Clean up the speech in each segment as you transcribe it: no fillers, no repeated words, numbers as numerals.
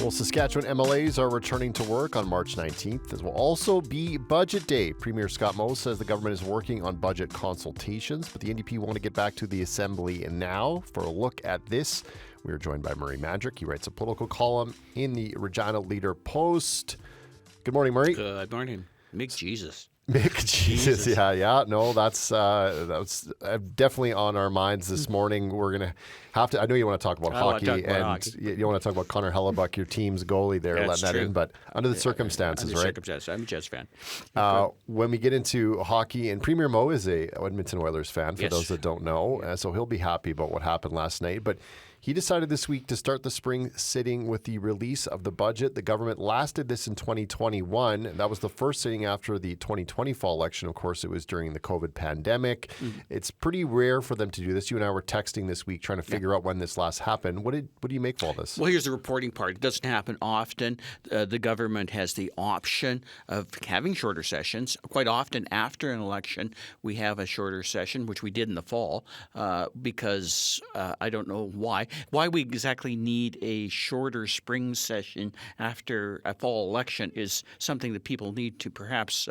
Well, Saskatchewan MLAs are returning to work on March 19th. This will also be Budget Day. Premier Scott Moe says the government is working on budget consultations, but the NDP want to get back to the Assembly now. For a look at this, we are joined by Murray Mandryk. He writes a political column in the Regina Leader-Post. Good morning, Murray. Good morning. Mick Jesus. Mick Jesus, yeah. No, that's definitely on our minds this morning. We're gonna have to. I know you want to talk about hockey, you want to talk about Connor Hellebuck, your team's goalie there, letting that in. But under the circumstances, right? I'm a Jets fan. When we get into hockey, and Premier Moe is a Edmonton Oilers fan, for those that don't know, so he'll be happy about what happened last night. But he decided this week to start the spring sitting with the release of the budget. The government lasted this in 2021. That was the first sitting after the 2020 fall election. Of course, it was during the COVID pandemic. Mm-hmm. It's pretty rare for them to do this. You and I were texting this week trying to figure out when this last happened. What do you make of all this? Well, here's the reporting part. It doesn't happen often. The government has the option of having shorter sessions. Quite often after an election, we have a shorter session, which we did in the fall, because I don't know why. Why we exactly need a shorter spring session after a fall election is something that people need to perhaps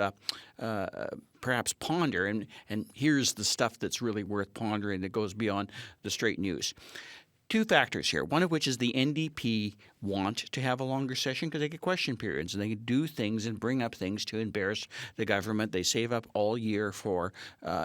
ponder. And here's the stuff that's really worth pondering that goes beyond the straight news. Two factors here, one of which is the NDP want to have a longer session because they get question periods and they can do things and bring up things to embarrass the government. They save up all year for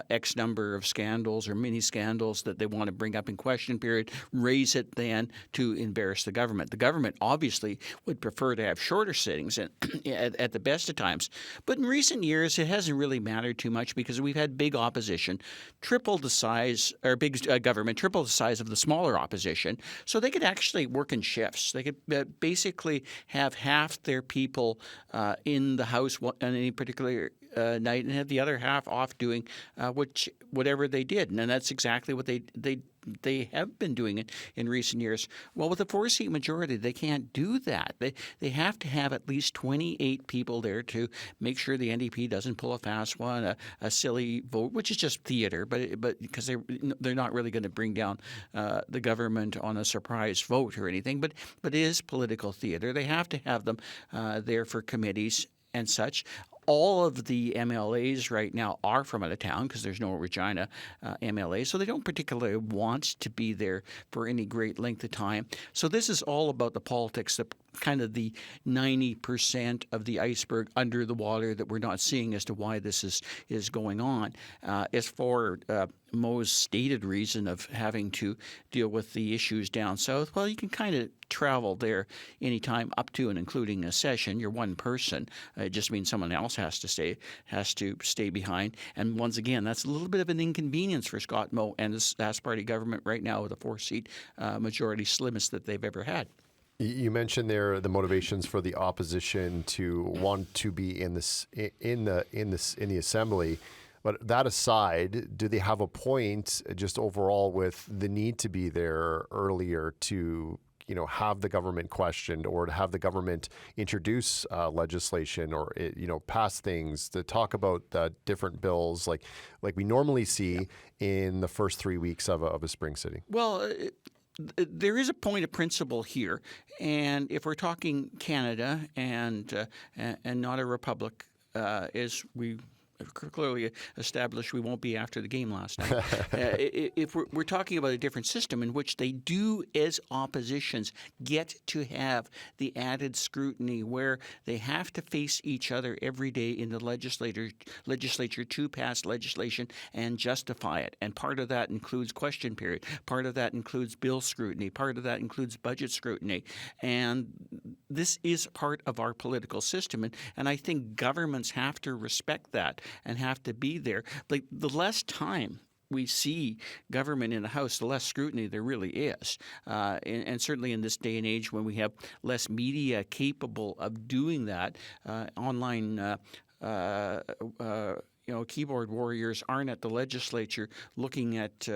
X number of scandals or mini scandals that they want to bring up in question period, raise it then to embarrass the government. The government obviously would prefer to have shorter sittings and at the best of times. But in recent years, it hasn't really mattered too much because we've had big opposition, triple the size, or big government, triple the size of the smaller opposition. So they could actually work in shifts. They could basically have half their people in the House on any particular night and have the other half off doing whatever they did. And that's exactly what they have been doing it in recent years. Well, with a 4-seat majority, they can't do that. They have to have at least 28 people there to make sure the NDP doesn't pull a fast one, a silly vote, which is just theater, but because they're not really going to bring down the government on a surprise vote or anything. But it is political theater. They have to have them there for committees and such. All of the MLAs right now are from out of town because there's no Regina MLA, so they don't particularly want to be there for any great length of time. So this is all about the politics, kind of the 90% of the iceberg under the water that we're not seeing as to why this is going on. As for Moe's stated reason of having to deal with the issues down south, well, you can kind of travel there anytime up to and including a session. You're one person. It just means someone else has to stay behind. And once again, that's a little bit of an inconvenience for Scott Moe and the Sask Party government right now with a 4-seat majority, slimmest that they've ever had. You mentioned there the motivations for the opposition to want to be in the Assembly. But that aside, do they have a point just overall with the need to be there earlier to have the government questioned or to have the government introduce legislation or pass things to talk about different bills like we normally see in the first 3 weeks of a spring sitting? Well, there is a point of principle here, and if we're talking Canada and not a republic, as we clearly established we won't be after the game last night. If we're talking about a different system in which they do, as oppositions, get to have the added scrutiny where they have to face each other every day in the legislature to pass legislation and justify it. And part of that includes question period. Part of that includes bill scrutiny. Part of that includes budget scrutiny. And this is part of our political system. And I think governments have to respect that and have to be there. Like, the less time we see government in the House, the less scrutiny there really is. And certainly in this day and age when we have less media capable of doing that, online keyboard warriors aren't at the legislature looking at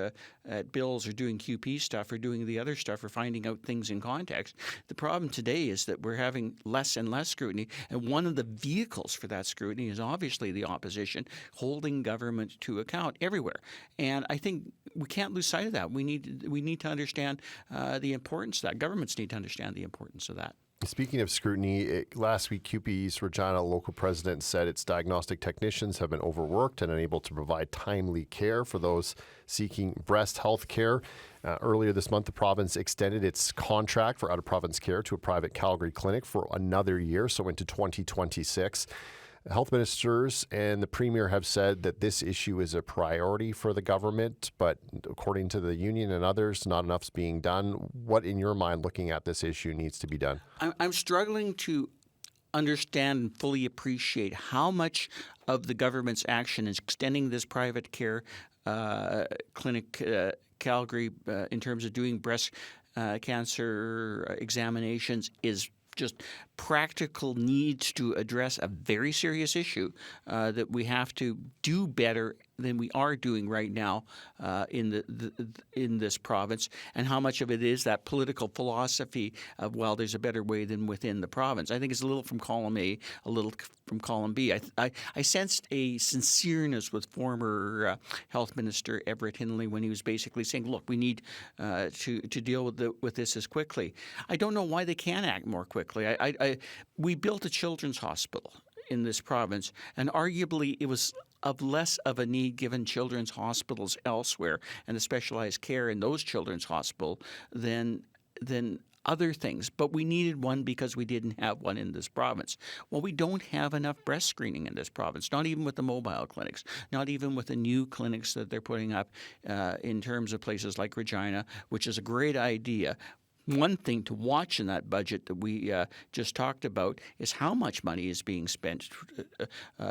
bills or doing QP stuff or doing the other stuff or finding out things in context. The problem today is that we're having less and less scrutiny, and one of the vehicles for that scrutiny is obviously the opposition holding government to account everywhere. And I think we can't lose sight of that. We need to understand the importance of that. Governments need to understand the importance of that. Speaking of scrutiny, last week CUPE's Regina local president said its diagnostic technicians have been overworked and unable to provide timely care for those seeking breast health care. Earlier this month, the province extended its contract for out-of-province care to a private Calgary clinic for another year, so into 2026. Health ministers and the premier have said that this issue is a priority for the government, but according to the union and others, not enough's being done. What, in your mind, looking at this issue, needs to be done? I'm struggling to understand and fully appreciate how much of the government's action is extending this private care clinic, Calgary, in terms of doing breast cancer examinations is just practical needs to address a very serious issue that we have to do better than we are doing right now in this province, and how much of it is that political philosophy of, well, there's a better way than within the province. I think it's a little from column A, a little from column B. I sensed a sincereness with former Health Minister Everett Hindley when he was basically saying, look, we need to deal with this as quickly. I don't know why they can't act more quickly. We built a children's hospital in this province, and arguably it was of less of a need given children's hospitals elsewhere and the specialized care in those children's hospitals than other things. But we needed one because we didn't have one in this province. Well, we don't have enough breast screening in this province, not even with the mobile clinics, not even with the new clinics that they're putting up in terms of places like Regina, which is a great idea. One thing to watch in that budget that we just talked about is how much money is being spent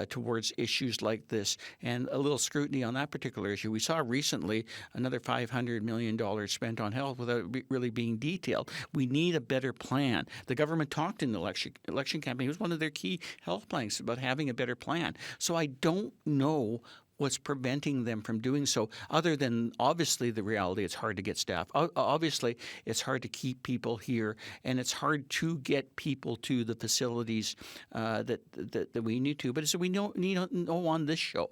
towards issues like this, and a little scrutiny on that particular issue. We saw recently another $500 million spent on health without really being detailed. We need a better plan. The government talked in the election campaign. It was one of their key health plans about having a better plan. So I don't know what's preventing them from doing so, other than obviously the reality it's hard to get staff. Obviously, it's hard to keep people here, and it's hard to get people to the facilities that we need to. But so we need to know on this show,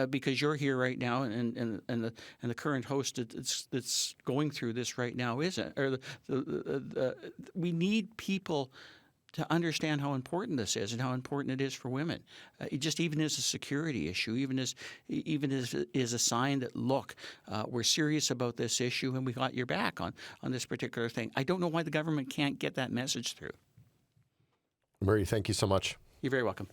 because you're here right now, and the current host that's going through this right now isn't. Or we need people to understand how important this is and how important it is for women. It just even is a security issue, even as is a sign that, look, we're serious about this issue and we got your back on this particular thing. I don't know why the government can't get that message through. Murray, thank you so much. You're very welcome.